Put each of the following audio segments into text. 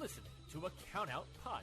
listening to a Count Out Podcast.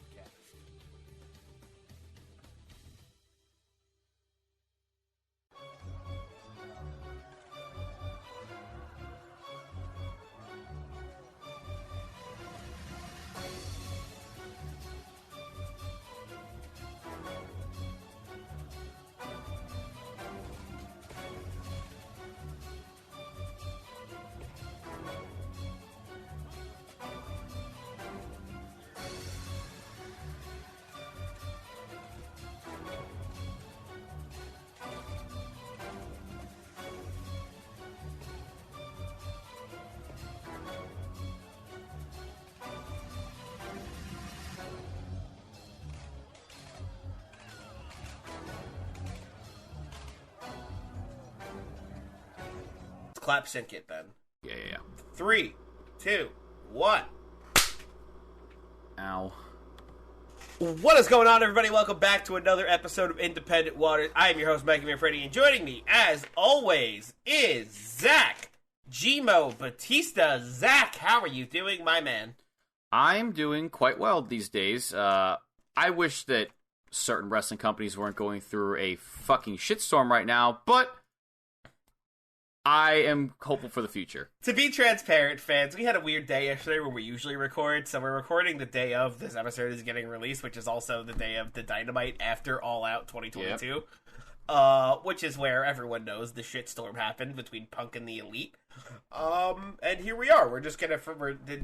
Clap sync it then. Yeah. 3, 2, 1. Ow. What is going on, everybody? Welcome back to another episode of Independent Waters. I am your host, Mikey Manfredi, and joining me, as always, is Zach Gmo Batista. Zach, how are you doing, my man? I'm doing quite well these days. I wish that certain wrestling companies weren't going through a fucking shitstorm right now, but I am hopeful for the future. To be transparent, fans, we had a weird day yesterday where we usually record, so we're recording the day of this episode is getting released, which is also the day of the Dynamite after All Out 2022, which is where everyone knows the shitstorm happened between Punk and the Elite. And here we are. We're just gonna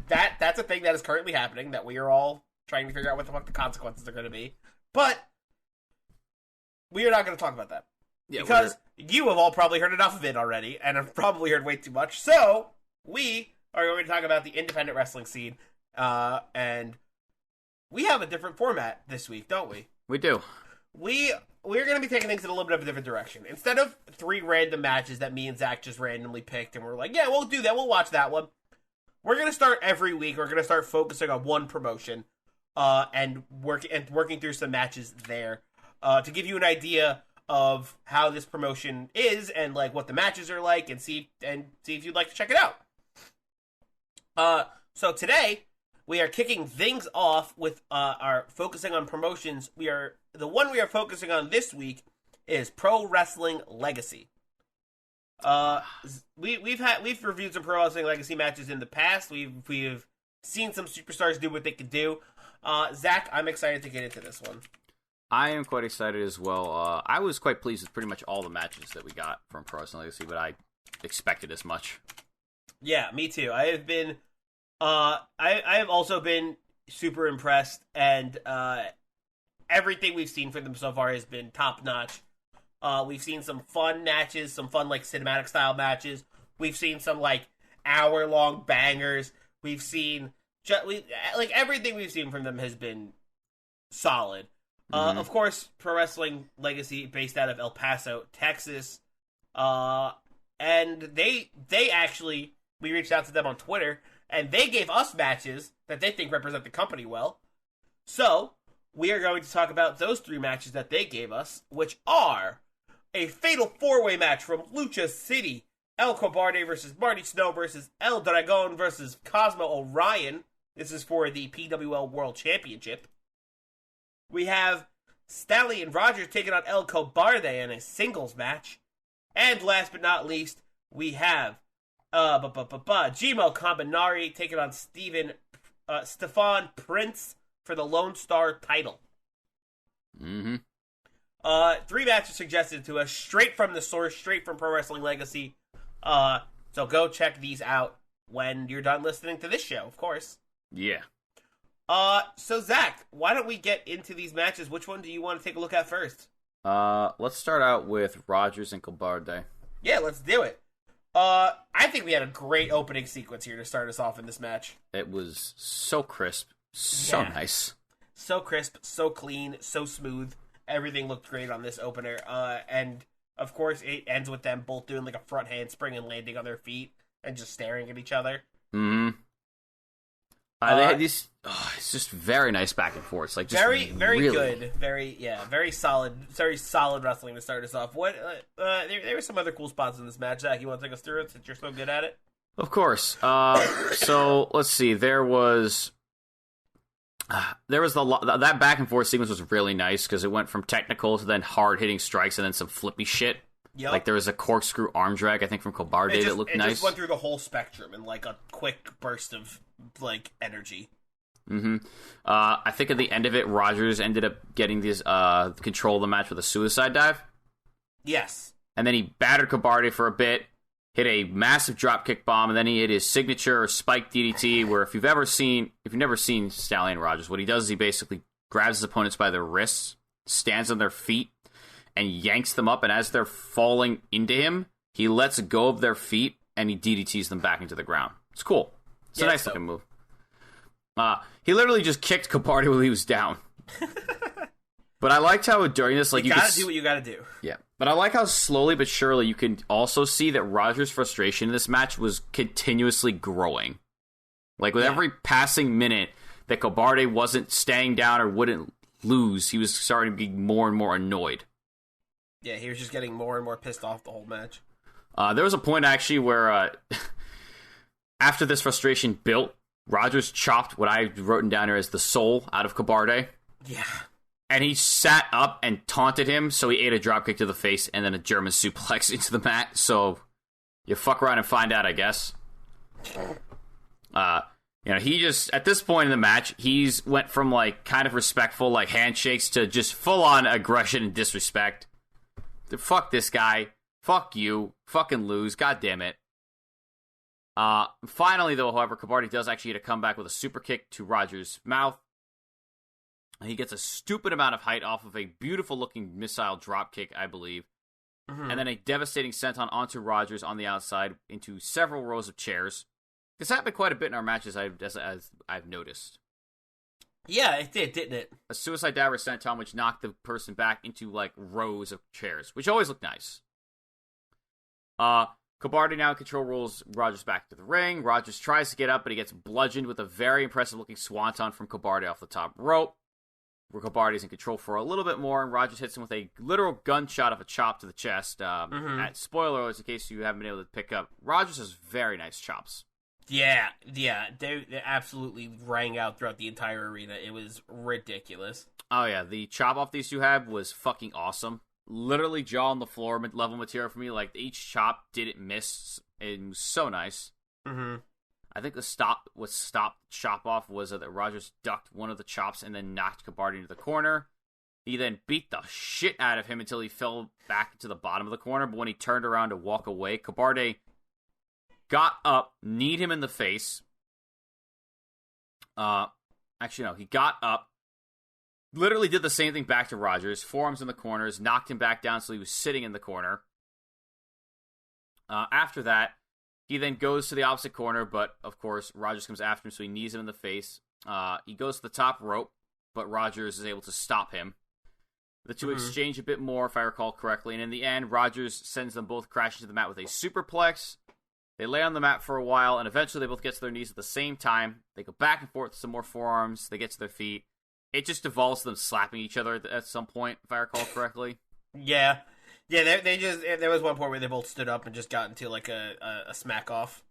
that's a thing that is currently happening that we are all trying to figure out what the fuck the consequences are going to be, but we are not going to talk about that. Yeah, because you have all probably heard enough of it already, and have probably heard way too much. So, we are going to talk about the independent wrestling scene, and we have a different format this week, don't we? We do. We're going to be taking things in a little bit of a different direction. Instead of 3 random matches that me and Zach just randomly picked, and we're like, yeah, we'll do that, we'll watch that one. We're going to start every week, we're going to start focusing on one promotion, and working through some matches there, to give you an idea of how this promotion is and like what the matches are like, and see if you'd like to check it out. So today we are kicking things off with our focusing on promotions. The one we are focusing on this week is Pro Wrestling Legacy. We've reviewed some Pro Wrestling Legacy matches in the past. We've seen some superstars do what they can do. Zach, I'm excited to get into this one. I am quite excited as well. I was quite pleased with pretty much all the matches that we got from Pro Wrestling Legacy, but I expected as much. Yeah, me too. I have been, I have also been super impressed, and everything we've seen from them so far has been top notch. We've seen some fun matches, some fun like cinematic style matches. We've seen some like hour-long bangers. We've seen everything we've seen from them has been solid. Of course, Pro Wrestling Legacy based out of El Paso, Texas, and they actually, we reached out to them on Twitter, and they gave us matches that they think represent the company well. So, we are going to talk about those 3 matches that they gave us, which are a Fatal 4-Way match from Lucha City, El Cobarde versus Marty Snow versus El Dragon versus Cosmo Orion. This is for the PWL World Championship. We have Stallion Rogers taking on El Cobarde in a singles match. And last but not least, we have Gmo Kaminari taking on Stephon Prince for the Lone Star title. 3 matches suggested to us, straight from the source, straight from Pro Wrestling Legacy. So go check these out when you're done listening to this show, of course. Yeah. So Zach, why don't we get into these matches? Which one do you want to take a look at first? Let's start out with Rogers and Cobarde. Yeah, let's do it. I think we had a great opening sequence here to start us off in this match. It was so crisp, so nice. So crisp, so clean, so smooth. Everything looked great on this opener. And of course, it ends with them both doing like a front handspring and landing on their feet and just staring at each other. They had these. It's just very nice back and forth. Like just very really good, very solid wrestling to start us off. What? There were some other cool spots in this match. Zach, you want to take us through it since you're so good at it? Of course. So let's see. There was There was that back and forth sequence was really nice because it went from technical to then hard hitting strikes and then some flippy shit. Yep. Like there was a corkscrew arm drag, I think, from Cobarde that looked nice. It just went through the whole spectrum in like a quick burst of like energy. Mm-hmm. I think at the end of it, Rogers ended up getting this control of the match with a suicide dive. Yes. And then he battered Cobarde for a bit, hit a massive dropkick bomb, and then he hit his signature spike DDT, where if you've never seen Stallion Rogers, what he does is he basically grabs his opponents by their wrists, stands on their feet, and yanks them up, and as they're falling into him, he lets go of their feet, and he DDTs them back into the ground. It's cool. It's a nice looking move. He literally just kicked Cobarde while he was down. But I liked how during this, like, you gotta do what you gotta do. Yeah. But I like how slowly but surely you can also see that Rogers' frustration in this match was continuously growing. Like, with every passing minute that Cobarde wasn't staying down or wouldn't lose, he was starting to be more and more annoyed. Yeah, he was just getting more and more pissed off the whole match. There was a point, actually, where after this frustration built, Rogers chopped what I wrote down here as the soul out of Cobarde. Yeah. And he sat up and taunted him, so he ate a dropkick to the face and then a German suplex into the mat. So you fuck around and find out, I guess. He just, at this point in the match, he's went from, like, kind of respectful, like, handshakes to just full-on aggression and disrespect. Fuck this guy. Fuck you. Fucking lose. God damn it. Finally, though, however, Cobarde does actually get a comeback with a super kick to Rogers' mouth. He gets a stupid amount of height off of a beautiful-looking missile dropkick, I believe. Mm-hmm. And then a devastating senton onto Rogers on the outside into several rows of chairs. This happened quite a bit in our matches, as I've noticed. Yeah, it did, didn't it? A suicide diver senton, which knocked the person back into, like, rows of chairs, which always looked nice. Cobarde now in control rolls Rogers back to the ring. Rogers tries to get up, but he gets bludgeoned with a very impressive-looking swanton from Cobarde off the top rope. Where Cobarde is in control for a little bit more, and Rogers hits him with a literal gunshot of a chop to the chest. Spoiler alert, in case you haven't been able to pick up, Rogers has very nice chops. Yeah, they absolutely rang out throughout the entire arena. It was ridiculous. Oh yeah, the chop off these two had was fucking awesome. Literally jaw on the floor level material for me. Like, each chop didn't miss. It was so nice. Mm-hmm. I think what stopped chop off was that Rogers ducked one of the chops and then knocked Cobarde into the corner. He then beat the shit out of him until he fell back to the bottom of the corner. But when he turned around to walk away, Cobarde got up, kneed him in the face. He got up, literally did the same thing back to Rogers, forearms in the corners, knocked him back down so he was sitting in the corner. After that, he then goes to the opposite corner, but, of course, Rogers comes after him, so he knees him in the face. He goes to the top rope, but Rogers is able to stop him. The two exchange a bit more, if I recall correctly, and in the end, Rogers sends them both crashing to the mat with a superplex. They lay on the mat for a while, and eventually they both get to their knees at the same time. They go back and forth with some more forearms. They get to their feet. It just devolves to them slapping each other at some point, if I recall correctly. Yeah. Yeah, there was one point where they both stood up and just got into, like, a smack off.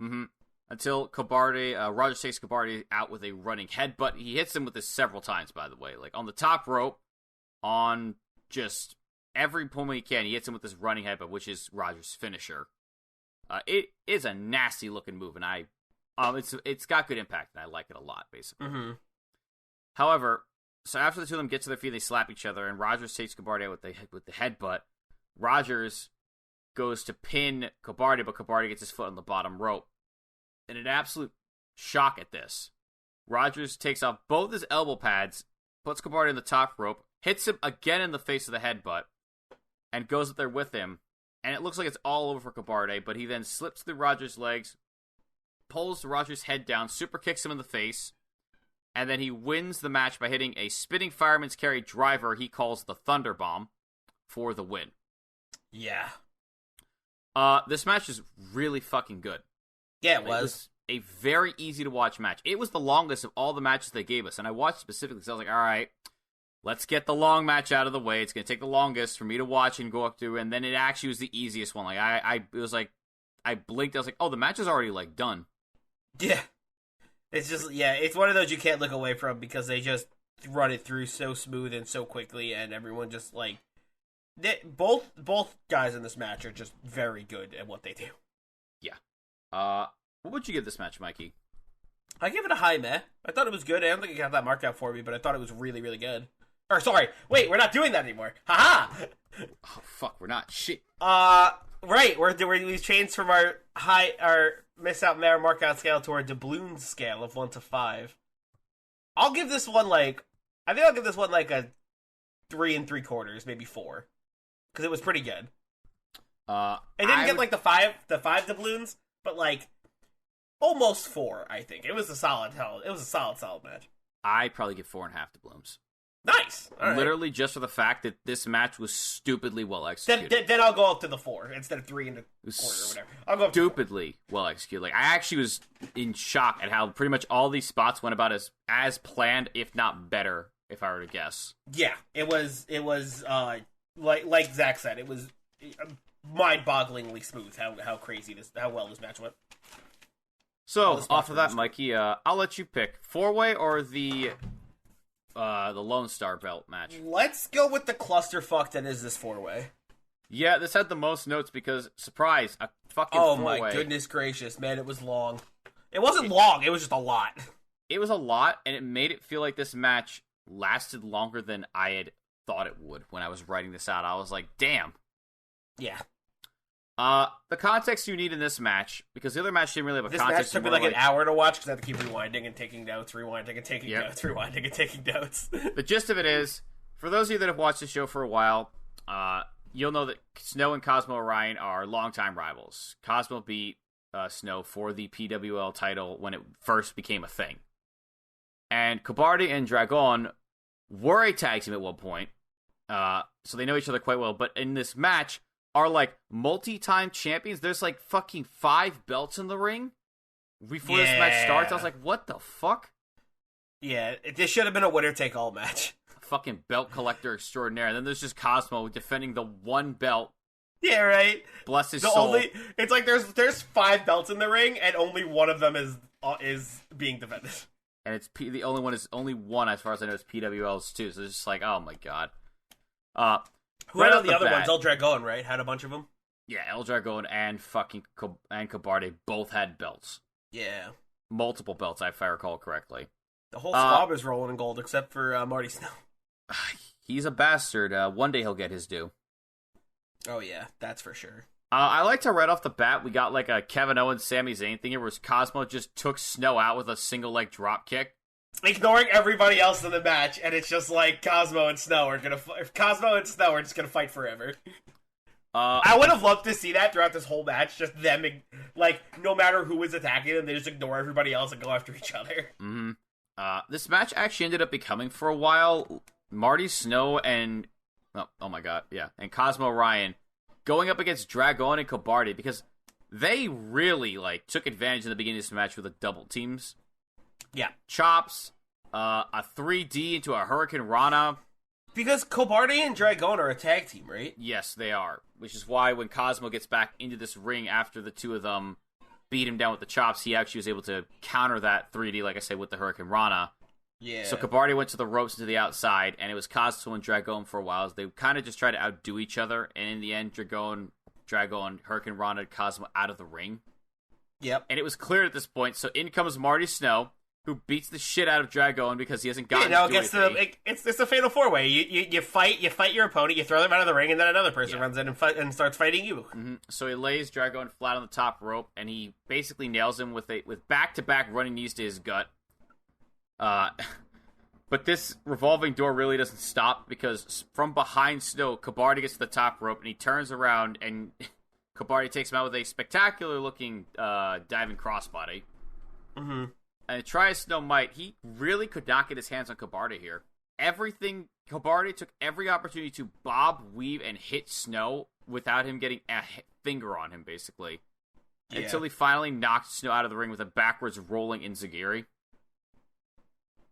Mm-hmm. Until Rogers takes Cobarde out with a running headbutt. He hits him with this several times, by the way. Like, on the top rope, on just every point he can, he hits him with this running headbutt, which is Rogers' finisher. It is a nasty-looking move, and it's got good impact, and I like it a lot, basically. Mm-hmm. However, so after the two of them get to their feet, they slap each other, and Rogers takes Cobarde out with the headbutt. Rogers goes to pin Cobarde, but Cobarde gets his foot on the bottom rope. In an absolute shock at this, Rogers takes off both his elbow pads, puts Cobarde on the top rope, hits him again in the face of the headbutt, and goes up there with him. And it looks like it's all over for Cobarde, but he then slips through Rogers' legs, pulls Rogers' head down, super kicks him in the face, and then he wins the match by hitting a spinning fireman's carry driver he calls the Thunder Bomb for the win. Yeah. This match is really fucking good. Yeah, it was a very easy to watch match. It was the longest of all the matches they gave us, and I watched specifically because I was like, all right, let's get the long match out of the way. It's going to take the longest for me to watch and go up to, and then it actually was the easiest one. Like, it was like, I blinked, I was like, oh, the match is already, like, done. Yeah. It's just, yeah, it's one of those you can't look away from because they just run it through so smooth and so quickly, and everyone just, like, both guys in this match are just very good at what they do. Yeah. What would you give this match, Mikey? I give it a high meh. I thought it was good. I don't think it got that marked out for me, but I thought it was really, really good. Or, sorry, wait, we're not doing that anymore. Haha! Oh, fuck, we're not. Shit. Right, we've changed from our miss out mark out scale to our doubloon scale of 1 to 5. I'll give this one, like, I think I'll give this one, like, a 3 3/4, maybe 4. Because it was pretty good. It didn't get, like, the five doubloons, but, like, almost 4, I think. It was a solid match. I'd probably give 4.5 doubloons. Nice! All right. Literally just for the fact that this match was stupidly well executed. Then I'll go up to the 4 instead of 3 1/4 or whatever. I'll go up stupidly well executed. Like, I actually was in shock at how pretty much all these spots went about as planned, if not better, if I were to guess. Yeah, it was like Zach said, it was mind-bogglingly smooth how well this match went. So, off of that, Mikey, I'll let you pick 4-way or the Lone Star belt match. Let's go with the clusterfuck that is this 4-way. Yeah, this had the most notes because, surprise, a fucking 4-way. Oh my goodness gracious, man, it was long. It wasn't long, it was just a lot. It was a lot, and it made it feel like this match lasted longer than I had thought it would when I was writing this out. I was like, damn. Yeah. The context you need in this match, because the other match didn't really have a this context. This match took me like an hour to watch because I had to keep rewinding and taking notes, rewinding and taking notes, rewinding and taking notes. The gist of it is, for those of you that have watched the show for a while, you'll know that Snow and Cosmo Orion are longtime rivals. Cosmo beat Snow for the PWL title when it first became a thing. And Cobarde and Dragon were a tag team at one point, so they know each other quite well. But in this match, are like multi-time champions. There's like fucking 5 belts in the ring before this match starts. I was like, what the fuck? Yeah, this should have been a winner-take-all match. Fucking belt collector extraordinaire. And then there's just Cosmo defending the one belt. Yeah, right. Bless his soul. It's like there's 5 belts in the ring, and only one of them is being defended. And it's the only one as far as I know is PWL's too. So it's just like, oh my god. Who had all the other ones? El Dragon, right? Had a bunch of them? Yeah, El Dragon and fucking Cobarde both had belts. Yeah. Multiple belts, if I recall correctly. The whole squad is rolling in gold, except for Marty Snow. He's a bastard. One day he'll get his due. Oh yeah, that's for sure. I like to right off the bat, we got like a Kevin Owens, Sami Zayn thing here, where Cosmo just took Snow out with a single leg drop kick. Ignoring everybody else in the match, and it's just like Cosmo and Snow are just gonna fight forever. I would have loved to see that throughout this whole match, just them, like, no matter who was attacking them, they just ignore everybody else and go after each other. Mm-hmm. This match actually ended up becoming, for a while, Marty Snow and oh my god, yeah, and Cosmo Orion going up against Dragon and Cobarde, because they really like took advantage in the beginning of this match with the double teams. Yeah. Chops, a 3D into a Hurricane Rana. Because Cobarde and Dragon are a tag team, right? Yes, they are. Which is why when Cosmo gets back into this ring after the two of them beat him down with the chops, he actually was able to counter that 3D, like I said, with the Hurricane Rana. Yeah. So Cobarde went to the ropes and to the outside, and it was Cosmo and Dragon for a while. They kind of just tried to outdo each other, and in the end, Dragon, Hurricane Rana, Cosmo out of the ring. Yep. And it was clear at this point, so in comes Marty Snow, who beats the shit out of Dragon because he hasn't gotten to do anything. It's a fatal 4-way. You fight your opponent, you throw them out of the ring, and then another person runs in and starts fighting you. Mm-hmm. So he lays Dragon flat on the top rope, and he basically nails him with back-to-back running knees to his gut. But this revolving door really doesn't stop, because from behind Snow, Cobarde gets to the top rope, and he turns around, and Cobarde takes him out with a spectacular-looking diving crossbody. Mm-hmm. And try as Snow might, he really could not get his hands on Cobarde here. Cobarde took every opportunity to bob, weave, and hit Snow without him getting a finger on him, basically. Yeah. Until he finally knocked Snow out of the ring with a backwards rolling enziguri.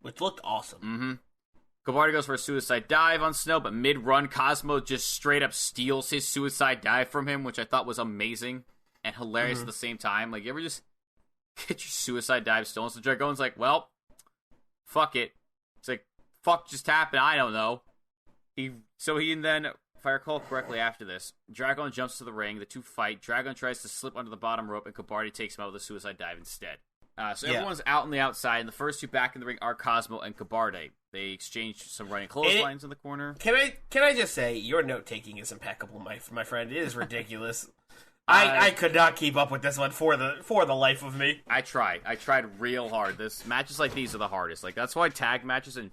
Which looked awesome. Mm-hmm. Cobarde goes for a suicide dive on Snow, but mid-run, Cosmo just straight up steals his suicide dive from him, which I thought was amazing and hilarious at the same time. Like, you ever just Get your suicide dive stolen. So Dragon's like, well, fuck it. It's like, fuck just happened? I don't know. So he then, if I recall correctly after this, Dragon jumps to the ring. The two fight. Dragon tries to slip under the bottom rope, and Cobarde takes him out with a suicide dive instead. Everyone's out on the outside, and the first two back in the ring are Cosmo and Cobarde. They exchange some running clotheslines in the corner. Can I just say, your note-taking is impeccable, my friend. It is ridiculous. I could not keep up with this one for the life of me. I tried real hard. Matches like these are the hardest. Like, that's why tag matches and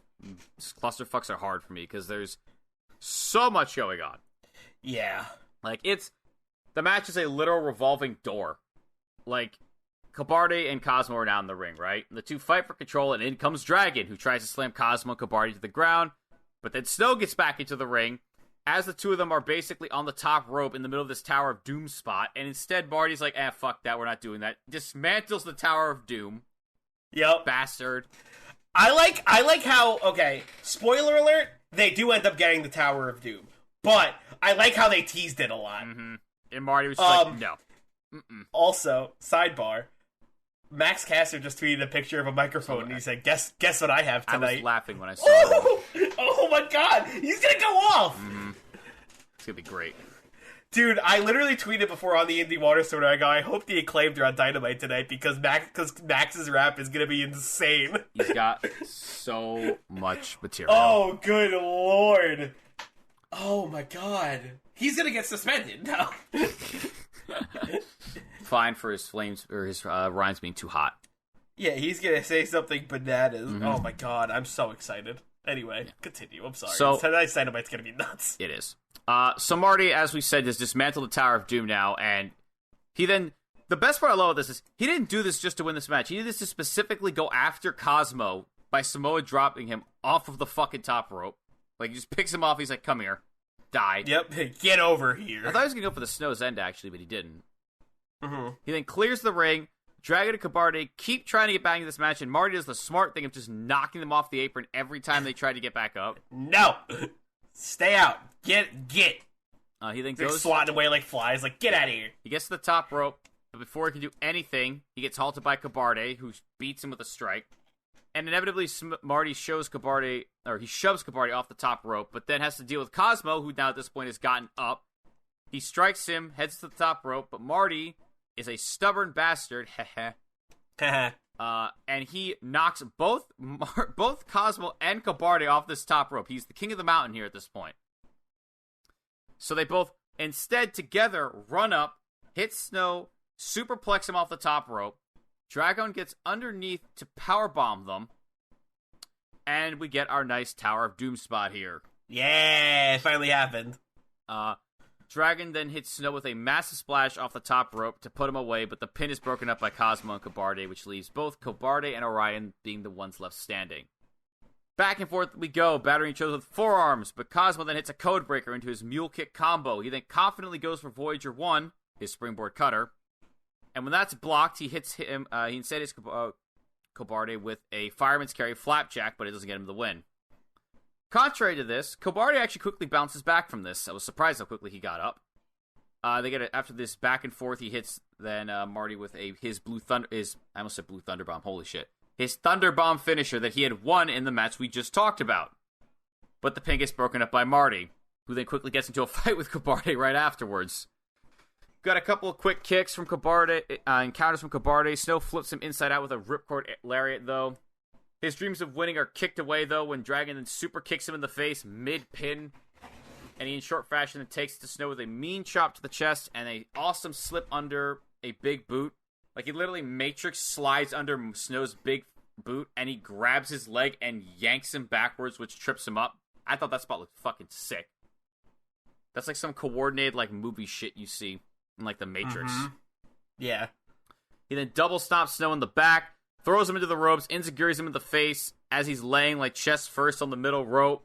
clusterfucks are hard for me, because there's so much going on. Yeah. Like, the match is a literal revolving door. Like, Cobarde and Cosmo are down in the ring, right? The two fight for control, and in comes Dragon, who tries to slam Cosmo and Cobarde to the ground, but then Snow gets back into the ring, as the two of them are basically on the top rope in the middle of this Tower of Doom spot, and instead Marty's like, fuck that, we're not doing that. Dismantles the Tower of Doom. Yep. Bastard. I like how, okay, spoiler alert, they do end up getting the Tower of Doom, but I like how they teased it a lot. Mm-hmm. And Marty was just like, no. Mm-mm. Also, sidebar, Max Caster just tweeted a picture of a microphone, and he said, guess what I have tonight? I was laughing when I saw it. Oh my god, he's gonna go off! Mm-hmm. It's gonna be great. Dude, I literally tweeted before on the Indie Water Store, I go, I hope the Acclaimed are on Dynamite tonight, because Max's rap is gonna be insane. He's got so much material. Oh, good lord. Oh my god. He's gonna get suspended now. Fine for his flames, or his rhymes being too hot. Yeah, he's gonna say something bananas. Mm-hmm. Oh my god, I'm so excited. Anyway, continue. I'm sorry. So, tonight's Dynamite's gonna be nuts. It is. So Marty, as we said, has dismantled the Tower of Doom now, and he then... The best part I love of this is, he didn't do this just to win this match. He did this to specifically go after Cosmo by Samoa dropping him off of the fucking top rope. Like, he just picks him off, he's like, come here. Die. Yep, get over here. I thought he was gonna go for the Snow's End, actually, but he didn't. Mm-hmm. He then clears the ring. Dragon and Cobarde keep trying to get back into this match, and Marty does the smart thing of just knocking them off the apron every time they try to get back up. No! Stay out. Get. He then They're goes... swatting away like flies, like, get out of here. He gets to the top rope, but before he can do anything, he gets halted by Cobarde, who beats him with a strike. And inevitably, Marty shoves Cobarde off the top rope, but then has to deal with Cosmo, who now at this point has gotten up. He strikes him, heads to the top rope, but Marty is a stubborn bastard, and he knocks both Cosmo and Cobarde off this top rope. He's the king of the mountain here at this point. So they both, instead, together, run up, hit Snow, superplex him off the top rope. Dragon gets underneath to powerbomb them, and we get our nice Tower of Doom spot here. Yeah, it finally happened. Dragon then hits Snow with a massive splash off the top rope to put him away, but the pin is broken up by Cosmo and Cobarde, which leaves both Cobarde and Orion being the ones left standing. Back and forth we go, battering each other with forearms, but Cosmo then hits a code breaker into his mule kick combo. He then confidently goes for Voyager 1, his springboard cutter, and when that's blocked, he hits him. He instead hits Cobarde with a fireman's carry flapjack, but it doesn't get him the win. Contrary to this, Cobarde actually quickly bounces back from this. I was surprised how quickly he got up. They get it after this back and forth. He hits then Marty with his I almost said Blue Thunder Bomb. Holy shit! His Thunder Bomb finisher that he had won in the match we just talked about. But the pin gets broken up by Marty, who then quickly gets into a fight with Cobarde right afterwards. Got a couple of quick kicks from Cobarde, encounters from Cobarde. Snow flips him inside out with a ripcord lariat, though. His dreams of winning are kicked away, though, when Dragon then super kicks him in the face mid-pin. And he, in short fashion, then takes it to Snow with a mean chop to the chest and a awesome slip under a big boot. Like, he literally Matrix slides under Snow's big boot, and he grabs his leg and yanks him backwards, which trips him up. I thought that spot looked fucking sick. That's like some coordinated, like, movie shit you see in, like, the Matrix. Mm-hmm. Yeah. He then double stomps Snow in the back, throws him into the ropes, enziguris him in the face as he's laying, like, chest first on the middle rope.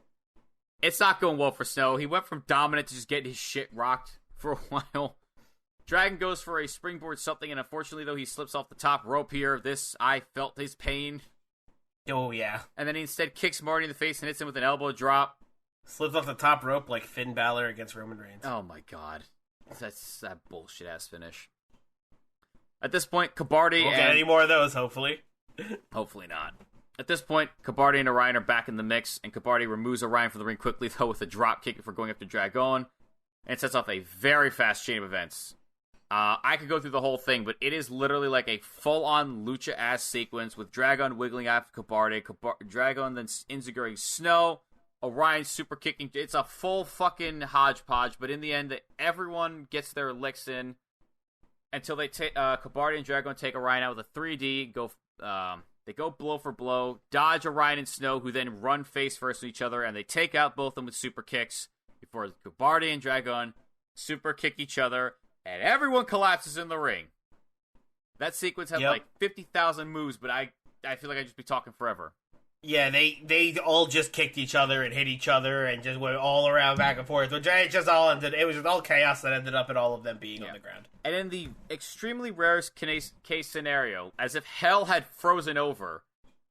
It's not going well for Snow. He went from dominant to just getting his shit rocked for a while. Dragon goes for a springboard something, and unfortunately, though, he slips off the top rope here. I felt his pain. Oh, yeah. And then he instead kicks Marty in the face and hits him with an elbow drop. Slips off the top rope like Finn Balor against Roman Reigns. Oh, my God. That's that bullshit-ass finish. At this point, Cobarde Won't get any more of those, hopefully. Hopefully not. At this point, Cobarde and Orion are back in the mix, and Cobarde removes Orion from the ring quickly, though, with a drop kick for going after Dragon, and sets off a very fast chain of events. I could go through the whole thing, but it is literally like a full-on lucha-ass sequence with Dragon wiggling after Cobarde, Dragon then injuring Snow, Orion super kicking. It's a full fucking hodgepodge, but in the end, everyone gets their licks in until they take Cobarde and Dragon take Orion out with a 3D. They go blow for blow, dodge Orion and Snow, who then run face first to each other, and they take out both of them with super kicks before Cobarde and Dragon super kick each other, and everyone collapses in the ring. That sequence had like 50,000 moves, but I feel like I'd just be talking forever. Yeah, they all just kicked each other and hit each other and just went all around back and forth. Which it was just all chaos that ended up in all of them being on the ground. And in the extremely rarest case scenario, as if hell had frozen over,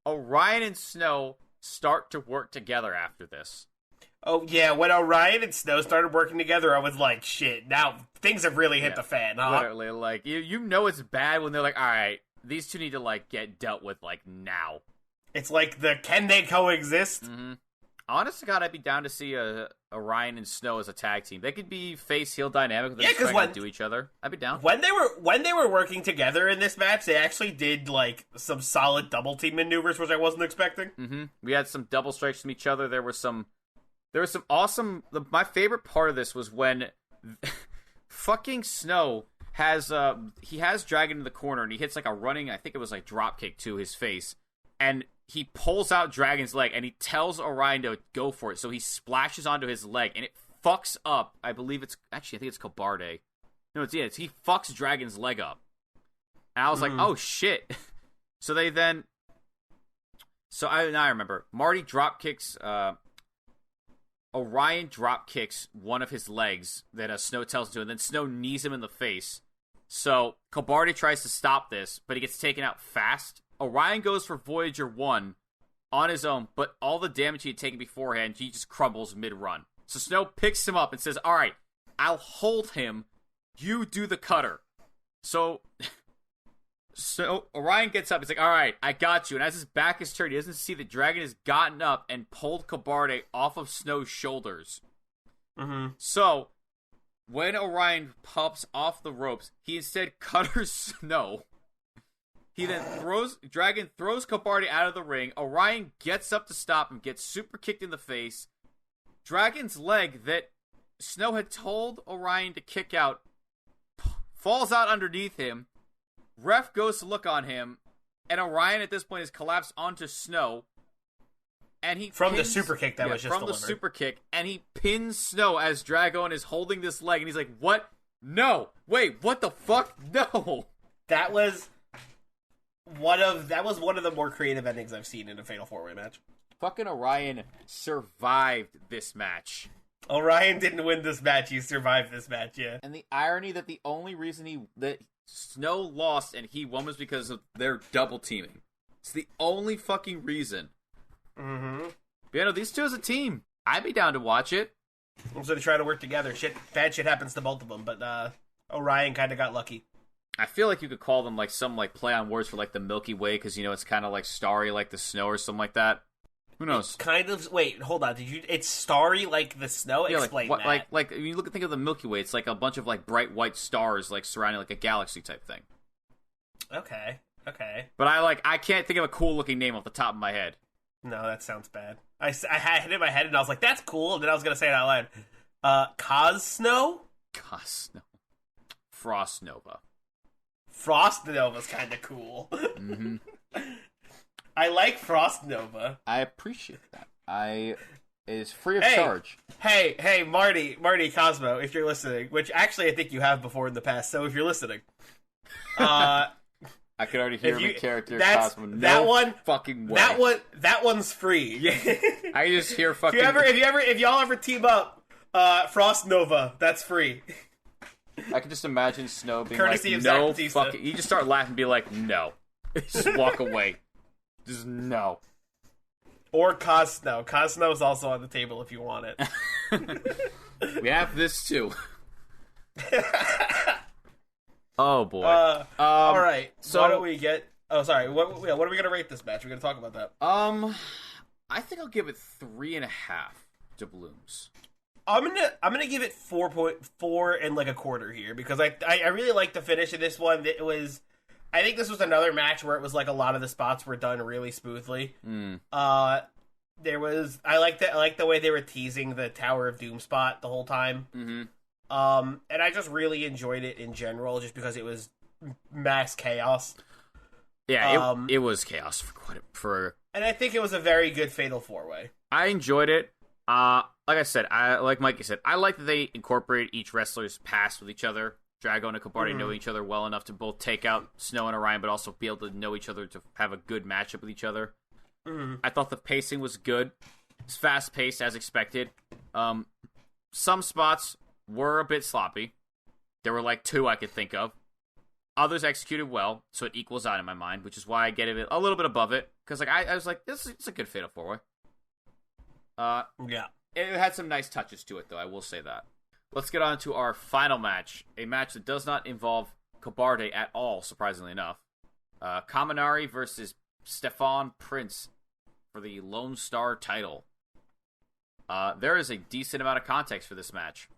Orion and Snow start to work together after this. Oh, yeah, when Orion and Snow started working together, I was like, shit, now things have really hit the fan, huh? Literally, like, you know it's bad when they're like, alright, these two need to, like, get dealt with, like, now. It's like can they coexist? Mm-hmm. Honest to God, I'd be down to see Orion and Snow as a tag team. They could be face-heel dynamic with them trying to do each other. I'd be down. When they were working together in this match, they actually did, like, some solid double-team maneuvers, which I wasn't expecting. Mm-hmm. We had some double strikes from each other. There was some awesome... My favorite part of this was when fucking Snow has Dragon in the corner, and he hits, like, a running, I think it was, like, drop kick to his face, and he pulls out Dragon's leg, and he tells Orion to go for it, so he splashes onto his leg, and it fucks up, I think it's Cobarde. No, he fucks Dragon's leg up. And I was like, oh, shit. So now I remember. Marty drop kicks, Orion drop kicks one of his legs that Snow tells him to, and then Snow knees him in the face. So Cobarde tries to stop this, but he gets taken out fast. Orion goes for Voyager 1 on his own, but all the damage he had taken beforehand, he just crumbles mid-run. So Snow picks him up and says, alright, I'll hold him, you do the cutter. So Orion gets up, he's like, alright, I got you. And as his back is turned, he doesn't see that Dragon has gotten up and pulled Cobarde off of Snow's shoulders. Mm-hmm. So, when Orion pops off the ropes, he instead cutters Snow. He then Dragon throws Cobarde out of the ring. Orion gets up to stop him, gets super kicked in the face. Dragon's leg that Snow had told Orion to kick out falls out underneath him. Ref goes to look on him, and Orion at this point has collapsed onto Snow. And he the super kick that was just from delivered. The super kick, and he pins Snow as Dragon is holding this leg, and he's like, "What? No! Wait! What the fuck? No!" That was one of the more creative endings I've seen in a Fatal 4-Way match. Fucking Orion survived this match. Orion didn't win this match; he survived this match. Yeah. And the irony that the only reason that Snow lost and he won was because of their double teaming. It's the only fucking reason. Mm-hmm. But yeah, no, these two as a team, I'd be down to watch it. So they try to work together. Bad shit happens to both of them, but Orion kind of got lucky. I feel like you could call them like some like play on words for like the Milky Way, because it's kind of like starry like the snow or something like that. Who knows? It's kind of. Wait, hold on. It's starry like the snow? Yeah, explain that. Like when you think of the Milky Way, it's like a bunch of like bright white stars like surrounding like a galaxy type thing. Okay. But I can't think of a cool looking name off the top of my head. No, that sounds bad. I had it in my head and I was like, that's cool, and then I was gonna say it out loud. Cosmo? Cosmo. Frost Nova. Frost Nova's kind of cool. Mm-hmm. I like Frost Nova. I appreciate that. It is free of charge. Hey, Marty, Cosmo, if you're listening, which actually I think you have before in the past, so if you're listening, I could already hear my character Cosmo. Fucking way. That one's free. I just hear fucking. If y'all ever team up, Frost Nova, that's free. I can just imagine Snow being Courtesy like, of no, Zach fuck it. You just start laughing and be like, no. Just walk away. Just no. Or Cosmo. Cosmo is also on the table if you want it. We have this too. Oh boy. All right. So why don't we get? Oh, sorry. What are we gonna rate this match? We're gonna talk about that. I think I'll give it 3.5 doubloons. I'm gonna give it 4.4 and like a quarter here because I really like the finish of this one. I think this was another match where it was like a lot of the spots were done really smoothly. I like the way they were teasing the Tower of Doom spot the whole time. Mm-hmm. And I just really enjoyed it in general, just because it was mass chaos. Yeah, it was chaos for. And I think it was a very good Fatal 4-Way. I enjoyed it. Like I said, like Mikey said, I like that they incorporate each wrestler's past with each other. Drago and Cobarde know each other well enough to both take out Snow and Orion, but also be able to know each other to have a good matchup with each other. I thought the pacing was good. It's fast-paced, as expected. Some spots were a bit sloppy. There were like 2 I could think of. Others executed well, so it equals out in my mind, which is why I get it a little bit above it. Because like I was like, it's a good Fatal 4-Way. Yeah. It had some nice touches to it, though, I will say that. Let's get on to our final match. A match that does not involve Cobarde at all, surprisingly enough. Kaminari versus Stephon Prince for the Lone Star title. There is a decent amount of context for this match.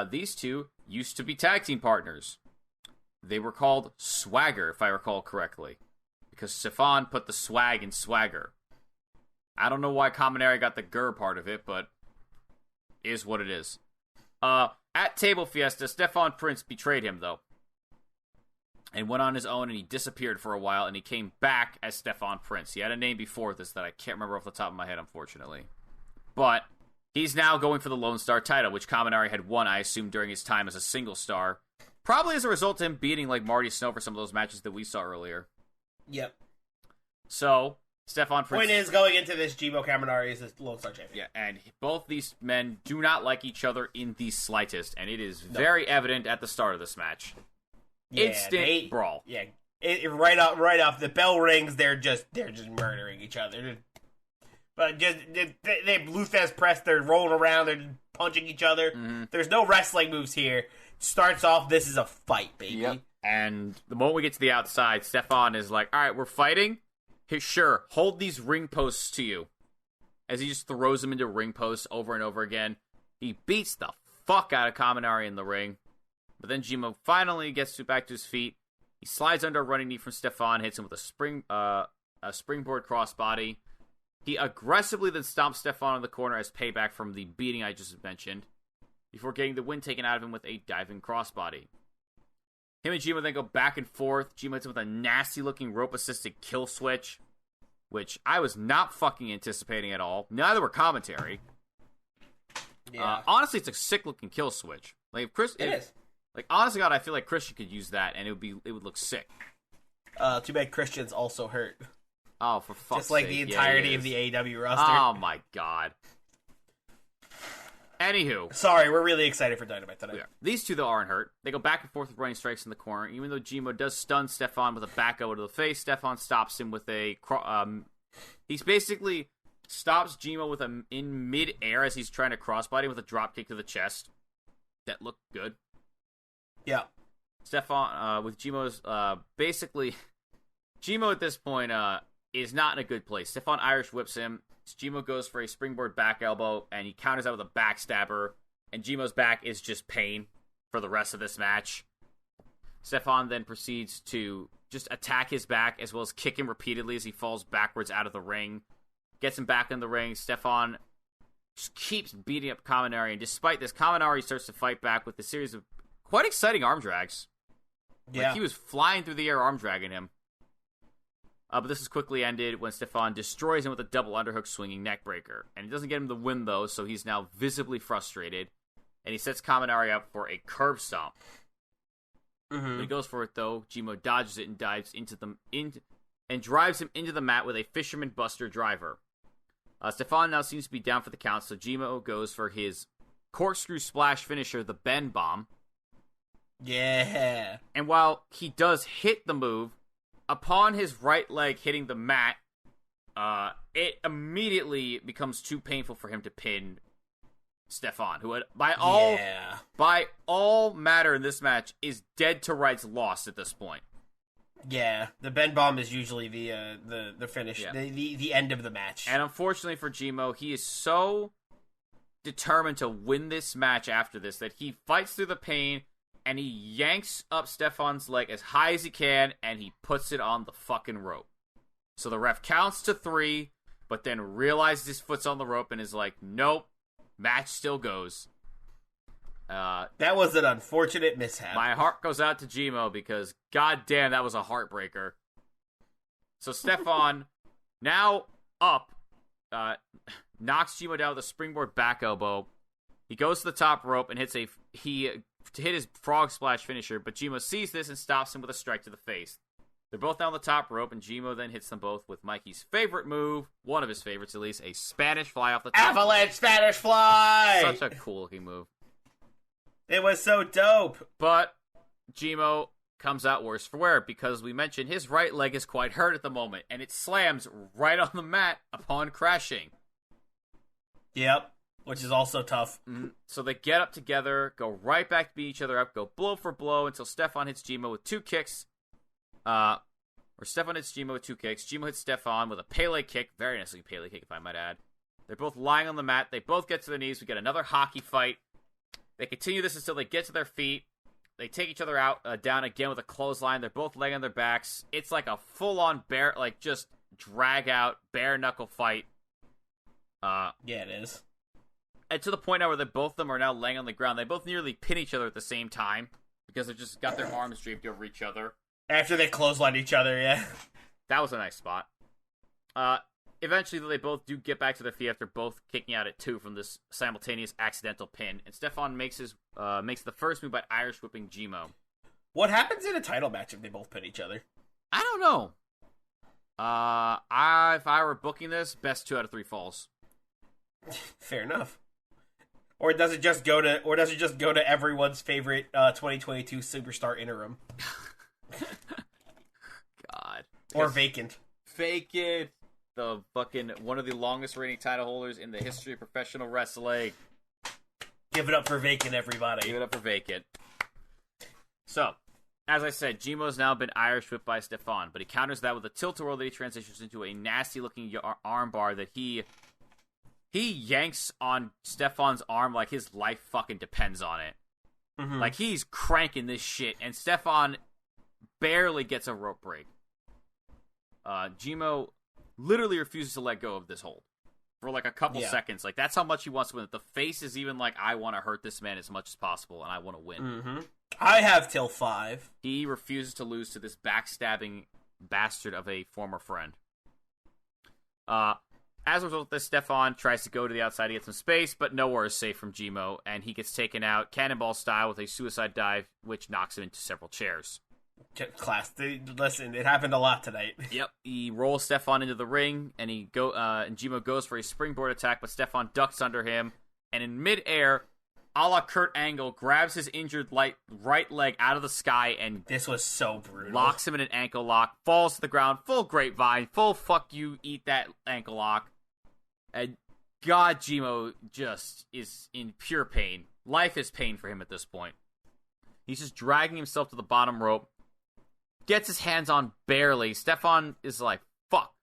These two used to be tag team partners. They were called Swagger, if I recall correctly. Because Stephon put the swag in Swagger. I don't know why Kaminari got the Gur part of it, but is what it is. At Table Fiesta, Stephon Prince betrayed him, though. And went on his own, and he disappeared for a while, and he came back as Stephon Prince. He had a name before this that I can't remember off the top of my head, unfortunately. But he's now going for the Lone Star title, which Kaminari had won, I assume, during his time as a single star. Probably as a result of him beating, like, Marty Snow for some of those matches that we saw earlier. Yep. So, Stephon Prince... Point is, going into this, Jimo Kaminari is the Lone Star champion. Yeah, and both these men do not like each other in the slightest, and it is very evident at the start of this match. Yeah, Instant brawl. Yeah, right off the bell rings. They're just murdering each other. But they blue fest press. They're rolling around. They're punching each other. Mm-hmm. There's no wrestling moves here. Starts off. This is a fight, baby. Yep. And the moment we get to the outside, Stephon is like, "All right, we're fighting. Here, sure, hold these ring posts to you." As he just throws them into ring posts over and over again. He beats the fuck out of Kaminari in the ring. But then Jimo finally gets back to his feet. He slides under a running knee from Stephon, hits him with a springboard crossbody. He aggressively then stomps Stephon in the corner as payback from the beating I just mentioned, before getting the wind taken out of him with a diving crossbody. Him and Jimo then go back and forth. Jimo hits him with a nasty-looking rope-assisted kill switch, which I was not fucking anticipating at all. Neither were commentary. Yeah. Honestly, it's a sick-looking kill switch. Like, if Chris... It is. Like, honestly, God, I feel like Christian could use that, and it would look sick. Too bad Christian's also hurt. Oh, for fuck's sake. Just like the entirety of the AEW roster. Oh, my God. Anywho. Sorry, we're really excited for Dynamite tonight. Yeah. These two, though, aren't hurt. They go back and forth with running strikes in the corner. Even though Jimo does stun Stephon with a back elbow to the face, Stephon stops him with a... He's basically stops Jimo in mid-air as he's trying to crossbody with a drop kick to the chest. That looked good. Yeah. Stephon, with Jimo's, basically... Jimo at this point, is not in a good place. Stephon Irish whips him. Jimo goes for a springboard back elbow, and he counters out with a backstabber. And Jimo's back is just pain for the rest of this match. Stephon then proceeds to just attack his back, as well as kick him repeatedly as he falls backwards out of the ring. Gets him back in the ring. Stephon just keeps beating up Kaminari, and despite this, Kaminari starts to fight back with a series of quite exciting arm drags. Yeah. Like, he was flying through the air arm dragging him. But this is quickly ended when Stephon destroys him with a double underhook swinging neckbreaker. And it doesn't get him the win, though, so he's now visibly frustrated. And he sets Kaminari up for a curb stomp. Mm-hmm. When he goes for it, though, Jimo dodges it and dives and drives him into the mat with a Fisherman Buster driver. Stephon now seems to be down for the count, so Jimo goes for his corkscrew splash finisher, the Ben Bomb. Yeah. And while he does hit the move, upon his right leg hitting the mat, it immediately becomes too painful for him to pin Stephon, who had, Yeah. by all matter in this match, is dead to rights lost at this point. Yeah, the bend bomb is usually the finish, the end of the match. And unfortunately for Gmo, he is so determined to win this match after this that he fights through the pain and he yanks up Stephon's leg as high as he can and he puts it on the fucking rope. So the ref counts to 3, but then realizes his foot's on the rope and is like, nope, match still goes. That was an unfortunate mishap. My heart goes out to Gmo because goddamn, that was a heartbreaker. So Stephon, now up, knocks Gmo down with a springboard back elbow. He goes to the top rope and to hit his frog splash finisher, but Gmo sees this and stops him with a strike to the face. They're both down on the top rope, and Gmo then hits them both with Mikey's favorite move, one of his favorites at least, a Spanish fly off the top. Avalanche Spanish fly! Such a cool looking move. It was so dope. But Gmo comes out worse for wear because we mentioned his right leg is quite hurt at the moment, and it slams right on the mat upon crashing. Yep, which is also tough. So they get up together, go right back to beat each other up, go blow for blow until Stephon hits Gmo with 2 kicks. Or Stephon hits Gmo with 2 kicks. Gmo hits Stephon with a Pele kick. Very nice looking Pele kick, if I might add. They're both lying on the mat. They both get to their knees. We get another hockey fight. They continue this until they get to their feet. They take each other out down again with a clothesline. They're both laying on their backs. It's like a full-on just drag-out, bare-knuckle fight. Yeah, it is. And to the point now where both of them are now laying on the ground. They both nearly pin each other at the same time because they've just got their arms draped over each other. After they clothesline each other, yeah. That was a nice spot. Eventually, they both do get back to their feet after both kicking out at 2 from this simultaneous accidental pin. And Stephon makes the first move by Irish whipping Gmo. What happens in a title match if they both pin each other? I don't know. If I were booking this, best 2 out of 3 falls. Fair enough. Or does it just go to everyone's favorite 2022 superstar interim? God. Or vacant. Vacant. The fucking one of the longest reigning title holders in the history of professional wrestling. Give it up for vacant, everybody. Give it up for vacant. So, as I said, Gmo's now been Irish whipped by Stephon, but he counters that with a tilt-a-whirl that he transitions into a nasty-looking armbar that he yanks on Stephon's arm like his life fucking depends on it. Mm-hmm. Like, he's cranking this shit, and Stephon barely gets a rope break. Gmo literally refuses to let go of this hold for like a couple seconds. Like, that's how much he wants to win. The face is even like, I want to hurt this man as much as possible, and I want to win. Mm-hmm. I have till 5. He refuses to lose to this backstabbing bastard of a former friend. As a result of this, Stephon tries to go to the outside to get some space, but nowhere is safe from Gmo, and he gets taken out cannonball style with a suicide dive, which knocks him into several chairs. Class, listen, it happened a lot tonight. Yep, he rolls Stephon into the ring, and and Gmo goes for a springboard attack, but Stephon ducks under him, and in midair, a la Kurt Angle, grabs his injured right leg out of the sky, and this was so brutal. Locks him in an ankle lock, falls to the ground, full grapevine, full fuck you, eat that ankle lock, and God, Gmo just is in pure pain. Life is pain for him at this point. He's just dragging himself to the bottom rope. Gets his hands on barely. Stephon is like, fuck.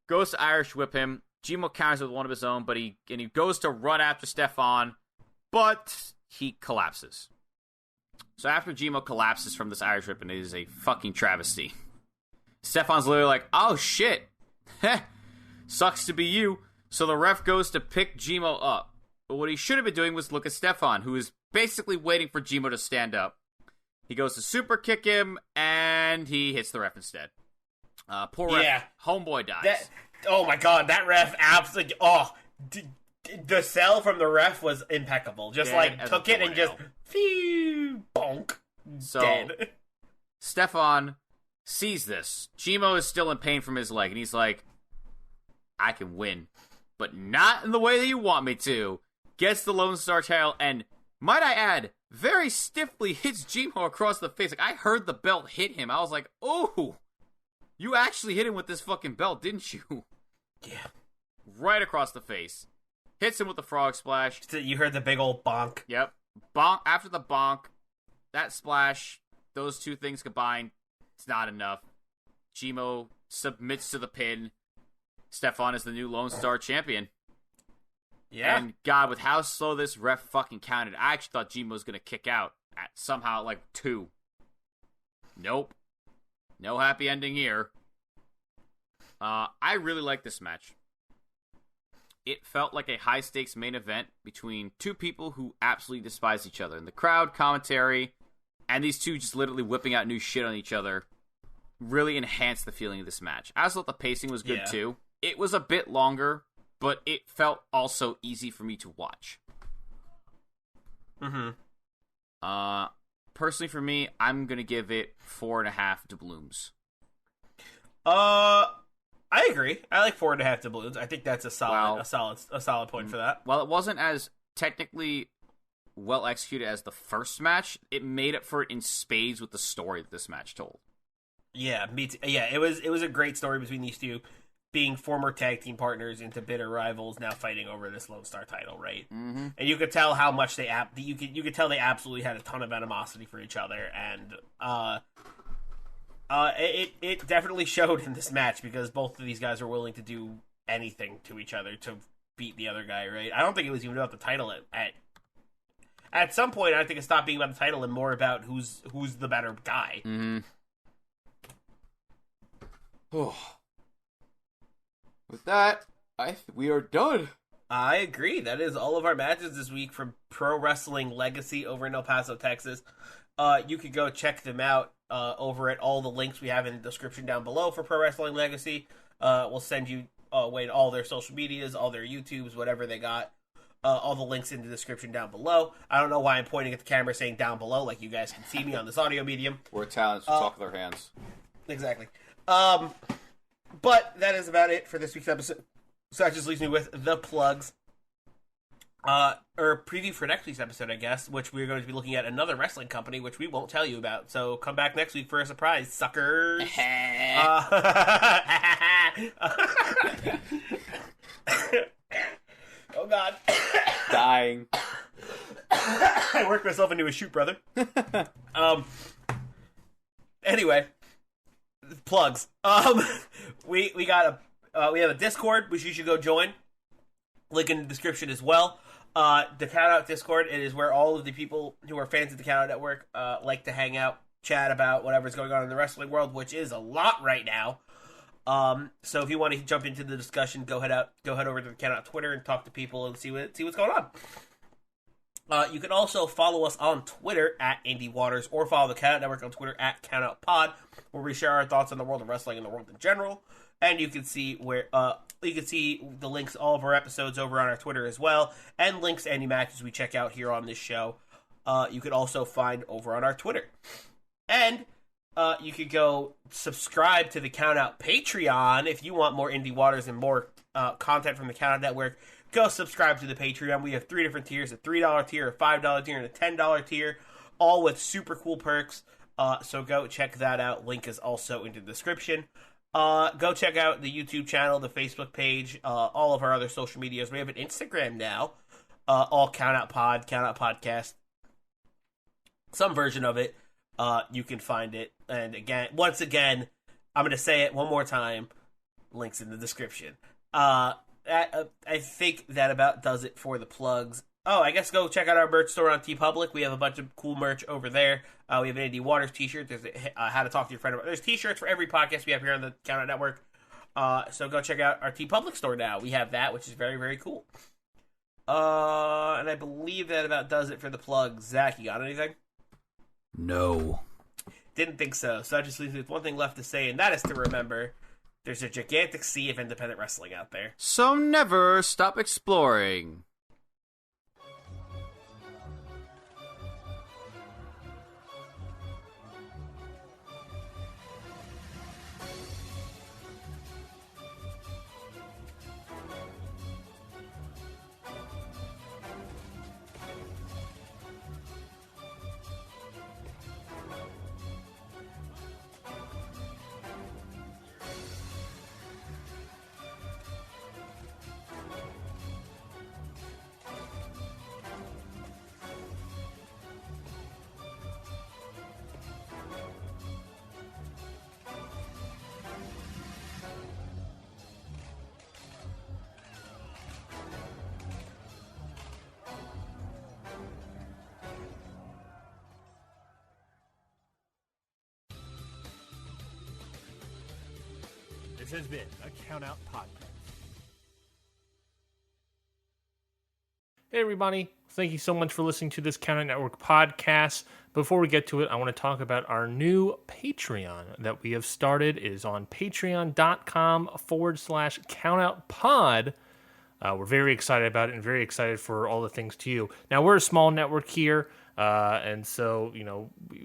Goes to Irish whip him. Gmo counters with one of his own, but he goes to run after Stephon, but he collapses. So after Gmo collapses from this Irish whip, and it is a fucking travesty. Stephon's literally like, oh shit. Sucks to be you. So the ref goes to pick Gmo up. But what he should have been doing was look at Stephon, who is basically waiting for Gmo to stand up. He goes to super kick him, and he hits the ref instead. Poor ref. Homeboy dies. Oh my god, that ref absolutely... the sell from the ref was impeccable. Just took it and just... Phew, bonk. So, dead. Stephon sees this. Gmo is still in pain from his leg, and he's like, I can win, but not in the way that you want me to. Gets the Lone Star title, and might I add, very stiffly hits Gmo across the face. Like, I heard the belt hit him. I was like, oh, you actually hit him with this fucking belt, didn't you? Yeah. Right across the face. hits him with the frog splash. So you heard the big old bonk. Yep. Bonk. After the bonk, that splash, those two things combined, it's not enough. Gmo submits to the pin. Stephon is the new Lone Star champion. Yeah. And God, with how slow this ref fucking counted, I actually thought Gmo was going to kick out at somehow like 2. Nope. No happy ending here. I really like this match. It felt like a high-stakes main event between two people who absolutely despise each other. And the crowd, commentary, and these two just literally whipping out new shit on each other really enhanced the feeling of this match. I also thought the pacing was good, too. It was a bit longer, but it felt also easy for me to watch. Mm-hmm. Personally, for me, I'm going to give it 4.5 doubloons. I agree. I like 4.5 doubloons. I think that's a solid point for that. While it wasn't as technically well executed as the first match, it made up for it in spades with the story that this match told. Yeah, me too. Yeah, it was a great story between these two, being former tag team partners into bitter rivals, now fighting over this Lone Star title, right? Mm-hmm. And you could tell how much you could tell they absolutely had a ton of animosity for each other, and it definitely showed in this match because both of these guys were willing to do anything to each other to beat the other guy, right? I don't think it was even about the title at some point. I think it stopped being about the title and more about who's the better guy. Mm-hmm. With that, we are done. I agree. That is all of our matches this week from Pro Wrestling Legacy over in El Paso, Texas. You could go check them out over at all the links we have in the description down below for Pro Wrestling Legacy. We'll send you away to all their social medias, all their YouTubes, whatever they got. All the links in the description down below. I don't know why I'm pointing at the camera saying down below like you guys can see me on this audio medium. We're talents. We talk with our hands. Exactly. But that is about it for this week's episode. So that just leaves me with the plugs. Or preview for next week's episode, I guess, which we're going to be looking at another wrestling company, which we won't tell you about. So come back next week for a surprise, suckers. Oh, God. Dying. I worked myself into a shoot, brother. Anyway, plugs. We have a Discord, which you should go join. Link in the description as well. The Countout Discord, it is where all of the people who are fans of the Countout Network like to hang out, chat about whatever's going on in the wrestling world, which is a lot right now. So if you want to jump into the discussion, go head over to the Countout Twitter and talk to people and see what's going on. You can also follow us on Twitter at Indy Waters, or follow the Countout Network on Twitter at Countout Pod, where we share our thoughts on the world of wrestling and the world in general. And you can see the links to all of our episodes over on our Twitter as well, and links to any matches we check out here on this show. You can also find over on our Twitter. And you could go subscribe to the Countout Patreon if you want more Indie Waters and more content from the Countout Network. Go subscribe to the Patreon. We have 3 different tiers: a $3 tier, a $5 tier, and a $10 tier, all with super cool perks. So go check that out. Link is also in the description. Go check out the YouTube channel, the Facebook page, all of our other social medias. We have an Instagram now, all Countout Pod, Countout Podcast, some version of it. You can find it. And once again, I'm going to say it one more time. Links in the description. I think that about does it for the plugs. Oh, I guess go check out our merch store on TeePublic. We have a bunch of cool merch over there. We have an Indy Waters t-shirt. There's How to Talk to Your Friend About. There's t-shirts for every podcast we have here on the Countout Network. So go check out our TeePublic store now. We have that, which is very, very cool. And I believe that about does it for the plugs. Zach, you got anything? No. Didn't think so. So that just leaves me with one thing left to say, and that is to remember there's a gigantic sea of independent wrestling out there. So never stop exploring. This has been a Countout Podcast. Hey everybody, thank you so much for listening to this Countout Network podcast. Before we get to it, I want to talk about our new Patreon that we have started. It is on patreon.com/countoutpod. We're very excited about it and very excited for all the things to you. Now, we're a small network here, and so,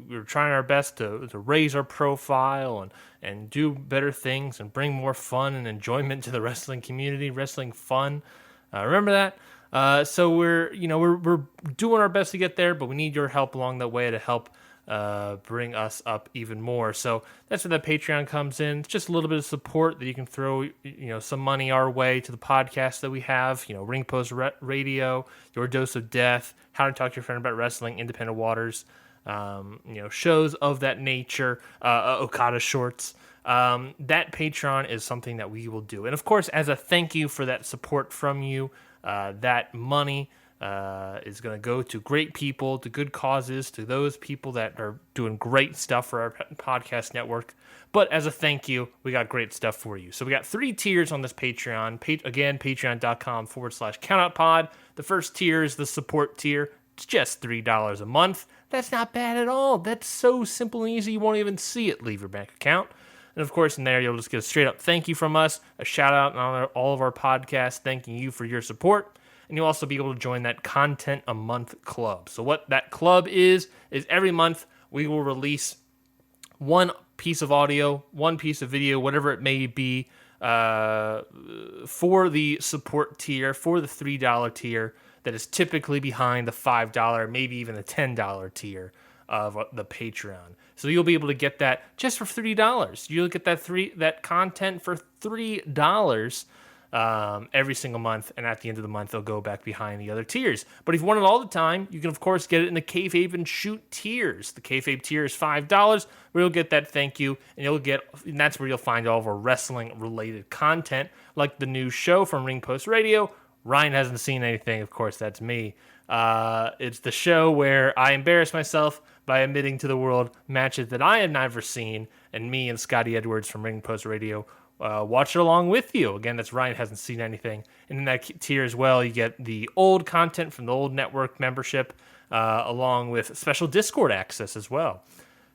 we're trying our best to raise our profile and do better things and bring more fun and enjoyment to the wrestling community, wrestling fun. Remember that? So we're doing our best to get there, but we need your help along the way to help bring us up even more. So that's where the Patreon comes in. It's just a little bit of support that you can throw, some money our way to the podcast that we have. Ring Post Radio, Your Dose of Death, How to Talk to Your Friend About Wrestling, Independent Waters, shows of that nature, Okada Shorts. That Patreon is something that we will do, and of course, as a thank you for that support from you. That money is going to go to great people, to good causes, to those people that are doing great stuff for our podcast network. But as a thank you, we got great stuff for you. So we got 3 tiers on this Patreon. Again, patreon.com/countoutpod. The first tier is the support tier. It's just $3 a month. That's not bad at all. That's so simple and easy, you won't even see it leave your bank account. And of course, in there, you'll just get a straight up thank you from us, a shout out on all of our podcasts, thanking you for your support. And you'll also be able to join that Content a Month Club. So what that club is every month we will release one piece of audio, one piece of video, whatever it may be, for the support tier, for the $3 tier that is typically behind the $5, maybe even the $10 tier of the Patreon. So you'll be able to get that just for $3. You'll get that content for $3 every single month, and at the end of the month, they'll go back behind the other tiers. But if you want it all the time, you can, of course, get it in the Kayfabe and Shoot tiers. The Kayfabe tier is $5, where you'll get that thank you, and that's where you'll find all of our wrestling-related content, like the new show from Ring Post Radio. Ryan hasn't seen anything, of course, that's me. It's the show where I embarrass myself by admitting to the world matches that I have never seen, and me and Scotty Edwards from Ring Post Radio watch it along with you. Again, that's Ryan hasn't seen anything. And in that tier as well, you get the old content from the old network membership, along with special Discord access as well.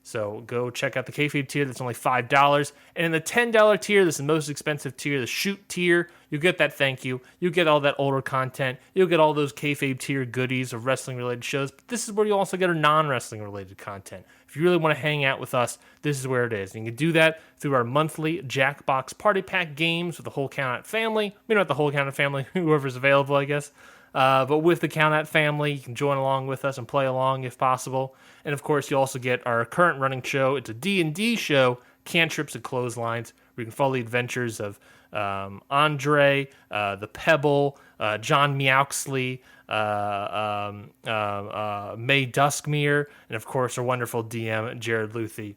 So go check out the Kayfabe tier. That's only $5. And in the $10 tier, this is the most expensive tier, the Shoot tier, you get that thank you. You get all that older content. You'll get all those Kayfabe tier goodies of wrestling-related shows. But this is where you also get our non-wrestling-related content. If you really want to hang out with us, this is where it is. And you can do that through our monthly Jackbox Party Pack games with the whole Countout family. Maybe not the whole Countout family, whoever's available, I guess. But with the Countout family, you can join along with us and play along if possible. And of course, you also get our current running show. It's a D&D show, Cantrips and Clotheslines, where you can follow the adventures of Andre, the Pebble, John Meowxley, May Duskmere, and of course our wonderful DM, Jared Luthi.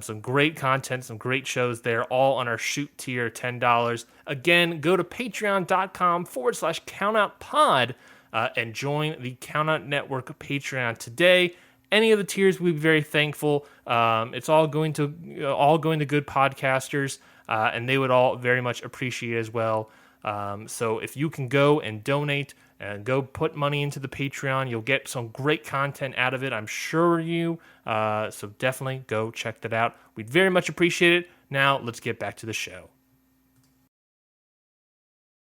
Some great content, some great shows there, all on our Shoot tier, $10. Again, go to patreon.com/countoutpod and join the Countout Network Patreon today. Any of the tiers, we'd be very thankful. It's all going to good podcasters, and they would all very much appreciate it as well. So if you can go and donate and go put money into the Patreon, you'll get some great content out of it, I'm sure you. So definitely go check that out. We'd very much appreciate it. Now let's get back to the show.